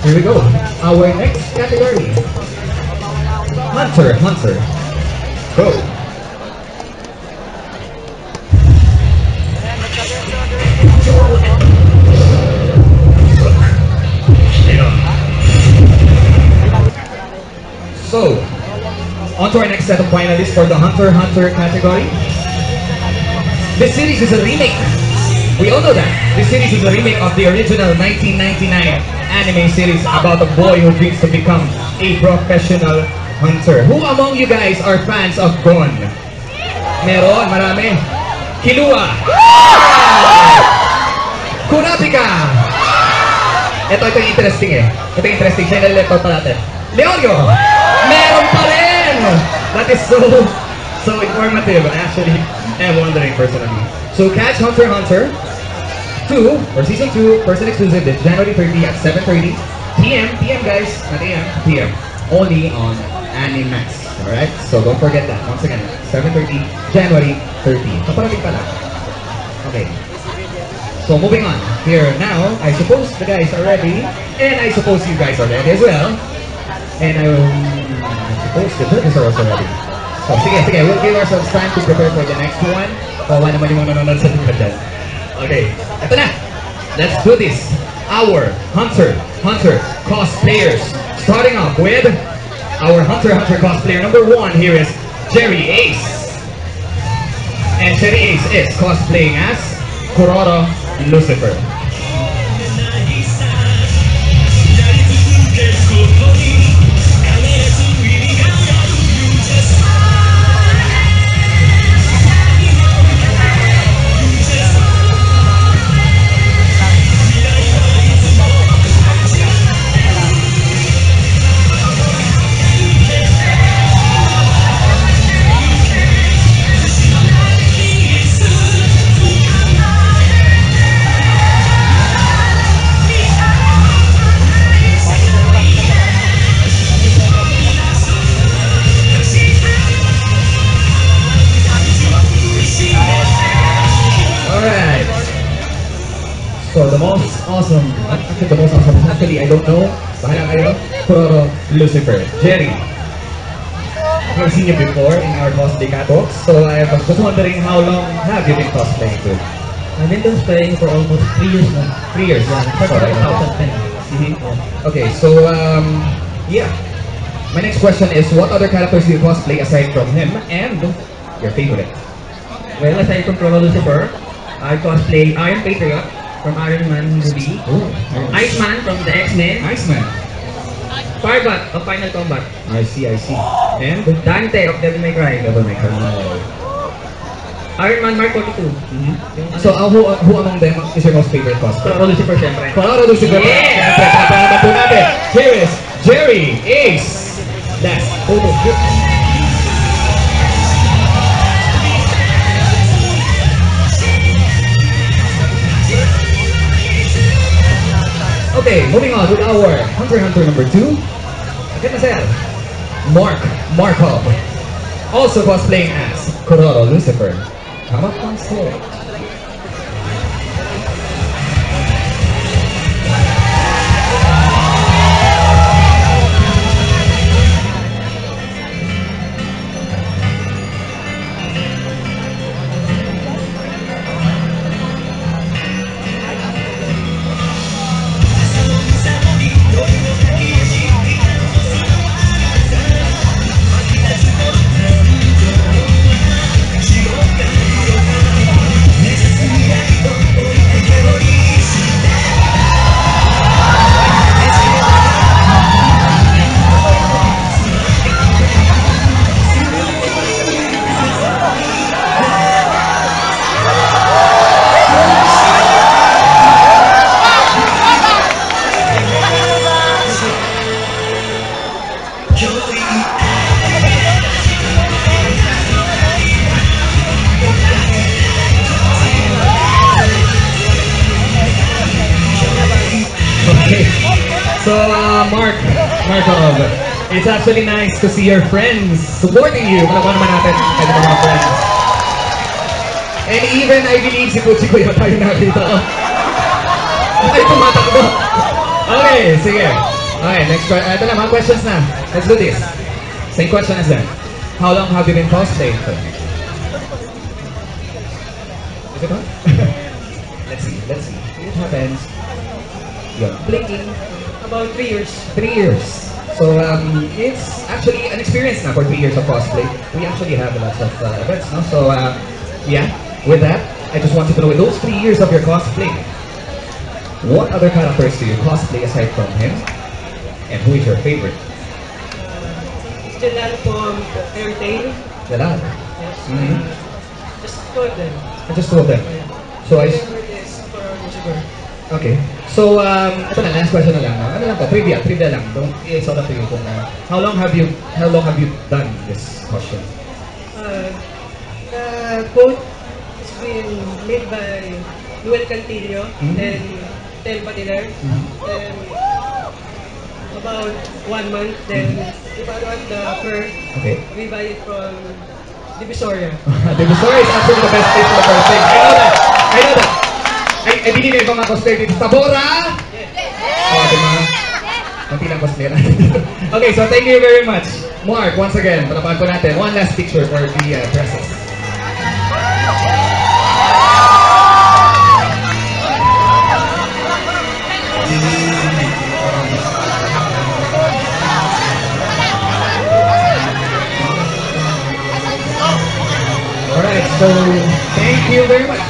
Here we go. Our next category. Hunter, Hunter. Go. So, on to our next set of finalists for the Hunter Hunter category. This series is a remake. We all know that. This series is a remake of the original 1999 anime series about a boy who dreams to become a professional hunter. Who among you guys are fans of Gon? Meron, marami. Killua. Kurapika. Ito yung interesting eh. Ito yung interesting. Siya yung nalilito pa natin. Leonio. Meron pa rin! That is so informative. Actually, I'm wondering personally. So catch Hunter x Hunter 2 or season 2 person exclusive this January 30 at 7:30 p.m. PM guys, not AM, PM. Only on Animax. Alright? So don't forget that. Once again, 7:30 January 30. Kaparating pala. Okay. So moving on. Here now, I suppose the guys are ready. And I suppose you guys are ready as well. And I suppose the judges are also ready. So, sige, we'll give ourselves time to prepare for the next one. Kawawa naman yung mga nanonood sa likod dyan. Okay, eto na! Let's do this! Our Hunter cosplayers. Starting off with our Hunter cosplayer number 1 here is Jerry Ace. And Jerry Ace is cosplaying as Kuroro Lucifer. So the most awesome, actually I don't know, bahala kayo, Kuroro Lucifer. Jerry, I've seen you before in our cosplay catwalks, so I was just wondering how long have you been cosplaying to? I've been cosplaying for almost 3 years now. 3 years? Yeah, Sorry, 2010. Okay, so yeah. My next question is, what other characters do you cosplay aside from him and your favorite? Well, aside from Kuroro Lucifer, I cosplay Iron Patriot from Iron Man movie. Oh, nice. Iceman from the X-Men. Iceman. Firebot of Final Combat. I see. And Dante of Devil May Cry. Devil May Cry. Iron Man Mark 42. So who among them is your most favorite cosplay? Kuroro Lucifer, syempre. Kuroro Lucifer. Yeah! Siyempre, naman po natin. Here is Jerry Ace. That's Okay, moving on with our Hunter number 2. Again, myself, Markov. Also cosplaying as Kuroro Lucifer. Come up on stage. So, Markov, it's actually nice to see your friends supporting you. Palakpakan naman natin ang mga friends. And even, I believe, si Kuya tayo nakita. Ay, tumatakbo. Okay, sige. Okay, next question. Ito na, mga questions na. Let's do this. Same question as them. How long have you been cosplaying for? Is it on? Let's see. It happens. Yun. Blinking. About 3 years. 3 years. So it's actually an experience now for 3 years of cosplay. We actually have lots of events, no? So yeah, with that, I just wanted to know, in those 3 years of your cosplay, what other characters do you cosplay aside from him? And who is your favorite? Still lang from Fairy Tail. Jalal. Yes. Mhm. Just two of them. Just two of them. So I... Favorite is for Lucifer. Okay. So, ito na, last question na lang. No? Ano lang to? Trivia lang. Don't, it's all up to you. Kung, how long have you done this costume? The coat has been made by Noel Cantillo and Tel Patiler. And about 1 month, then if I want the fur, Okay. we buy it from Divisoria. Divisoria is actually the best place for the first thing. I know that. I believe may ibang mga cosplay dito. Tabora! Oh, di ba? Kunti lang cosplay natin. Okay, so thank you very much. Mark, once again, palapakan po natin. One last picture for the dresses. Alright, so thank you very much.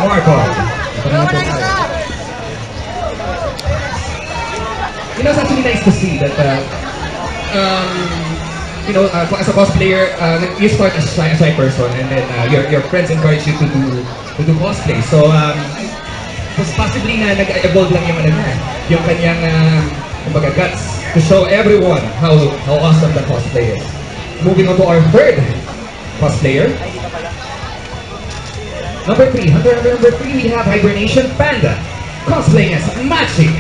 Marco. You know, it's actually nice to see that, as a cosplayer, you start as a shy person, and then your friends encourage you to do cosplay. So, possibly na nag-evolve lang yung kanyang kumbaga, guts to show everyone how awesome the cosplay is. Moving on to our third cosplayer. Number 3, number 3, we have Hibernation Panda, cosplaying as Magic.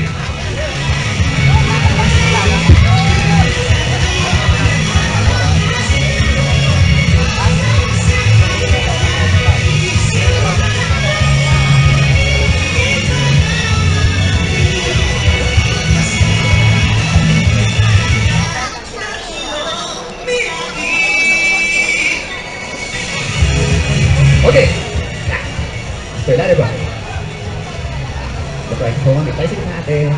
Okay. So, lalo ba? Ito po, may tricycle natin.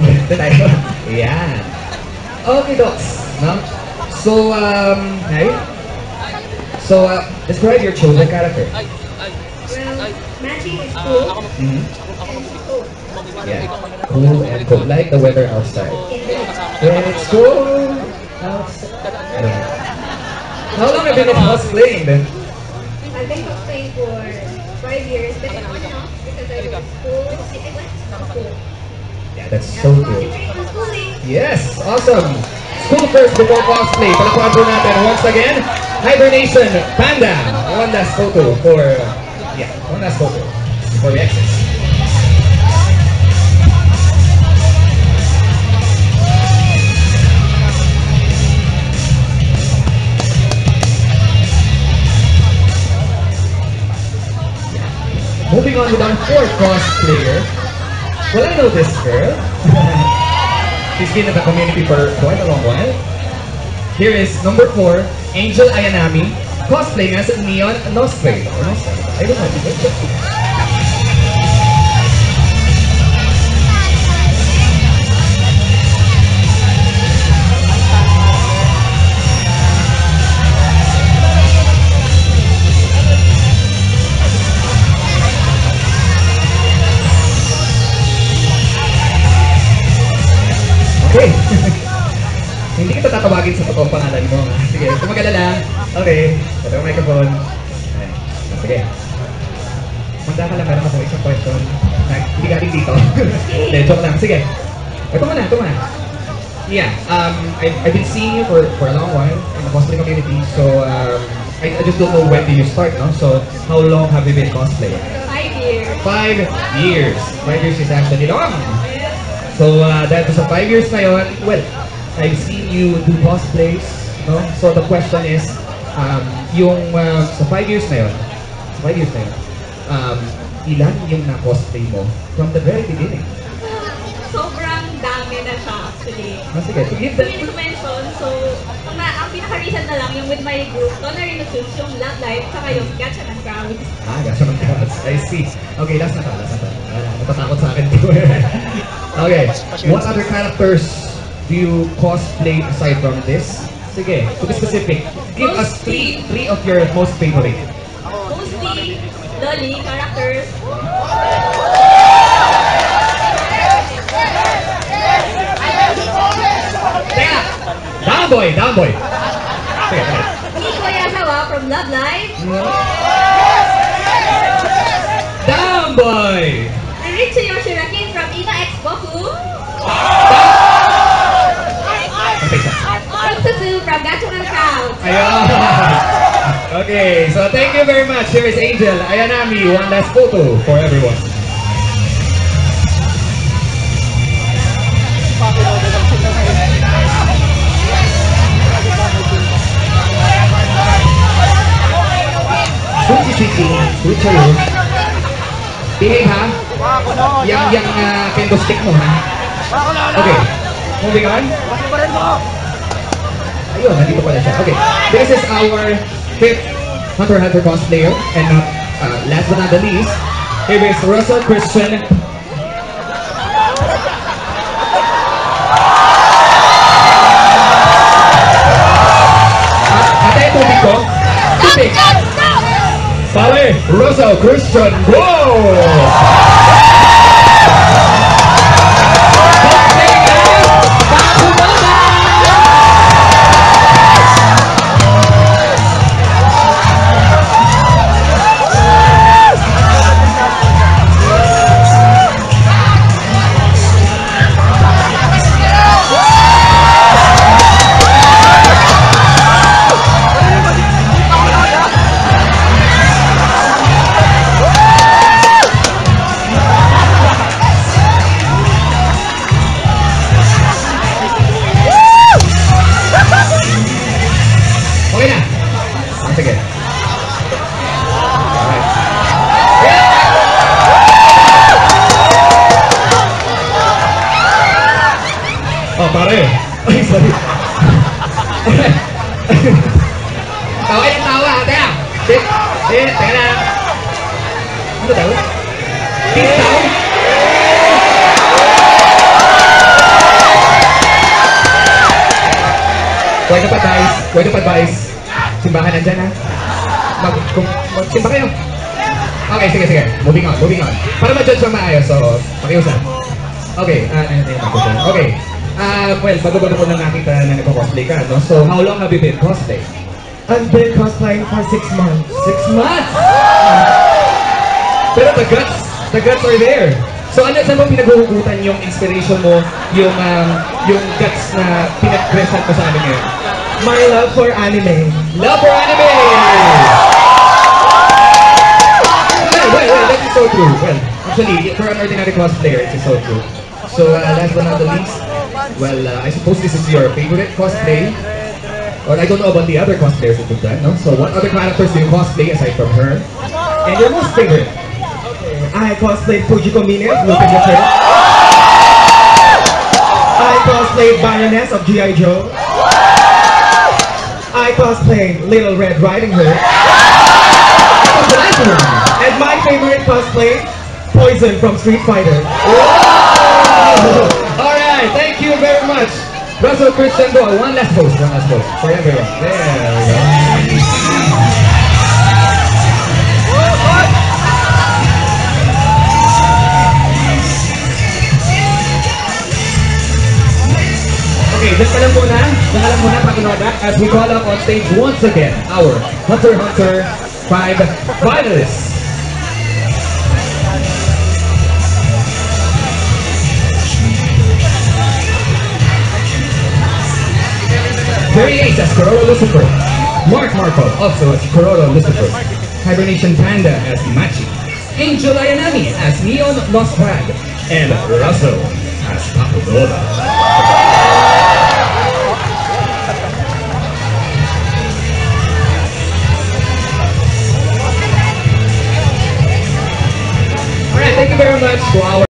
Ito tayo. Ayan. Okay, Docs. No? So, hi. So, describe your chosen character. Well, Magic is cool. Mm-hmm. And cool. Yeah. Cool and cold. Like the weather outside. When it's cold outside. I don't know. How long have you been cosplaying then? I've been cosplaying for 5 years, but it's on and off because I was school. I went to school. Yeah, that's so cool. Schooling. Yes, awesome. School first before cosplay. Palapakan po natin once again. Hibernation Panda. One last photo before we exit. Moving on with our fourth cosplayer. Well, I know this girl. She's been in the community for quite a long while. Here is number 4, Angel Ayanami, cosplaying as Neon Nostre. I don't know. Okay. Hindi kita tatawagin sa totoong pangalan mo. Sige, kung mag-alala. Okay. Ito yung microphone. Ayan. Sige. Manda ka lang, meron ako isang question. Hindi galing dito. Hindi, joke lang. Sige. Ito muna. Yeah. I've been seeing you for a long while in the cosplay community. So, I just don't know when did you start, no? So, how long have you been cosplaying? 5 years. 5 years. 5 years is actually long. So, dahil sa 5 years na yun, well, I've seen you do cosplays, no? So, the question is, sa 5 years na yun, ilan yung na-cosplay mo from the very beginning? Sobrang dami na siya actually. Sige, to give Hindi them... ko mention, so ang pinaka-recent na lang yung with my group, Tonary Nusus, yung Love Life, saka yung Gacha ng Crowds. Gotcha ng crowds. I see. Okay, last na to. Natatakot sa akin. Okay, what other characters do you cosplay aside from this? Sige, to be specific, give us three of your most favorite. Mostly, Loli characters. Teka! Down boy! Sige, sige. Nico Yazawa from Love Life. Down boy! Richie Yoshirakin from Ina X Boku. From Suzu from Gacha ng Crowds. Ayun! Okay, so thank you very much. Here is Angel Ayanami. One last photo for everyone. Sweet sa'yo. Behave ha? Yang kendo stick mo ha? Okay, moving on. Ayun, nandito pala siya. Okay, this is our 5th Hunter x Hunter cosplayer. And last but not the least, here is Russell Christian. Ate, tubig ko? Tubig! Pare, Russell Christian, go! Pare. Ay, sorry. Tawa yung tawa. Teka. Teka lang. Ano daw? Kiss daw? Word of advice. Simbahan nandyan ha. Magsimba kayo. Okay, sige. Moving on. Para ma-judge ang maayos, so pakiusap. Okay, okay. Well, bago-bago ko lang nakita na nagpa-cosplay ka, no? So, how long have you been cosplay? I've been cosplaying for 6 months. 6 months! Pero the guts are there. So, saan mo pinaghuhugutan yung inspiration mo, yung guts na pinag-present mo sa amin ngayon? My love for anime. Love for anime! Well, that is so true. Well, actually, for an ordinary cosplayer, it is so true. So, last but not the least, well, I suppose this is your favorite cosplay. Or I don't know about the other cosplayers that you've done, no? So, what other characters do you cosplay aside from her? And your most favorite? I cosplayed Fujiko Mine of Lupin the Third. I cosplayed Baroness of G.I. Joe. I cosplayed Little Red Riding Hood. And my favorite cosplay, Poison from Street Fighter. Alright, thank you very much. Russell Christian, go. One last post for everyone. There we go. Okay, just ka lang muna, Pakinoda, as we call up on stage once again our Hunter x Hunter 5 finalists. Terry Ace as Corona Lucifer, Mark Marco also as Corona Lucifer, Hibernation Panda as Machi, Angel Ayanami as Neon Nostrad, and Russell as Pakudoda. thank you very much to our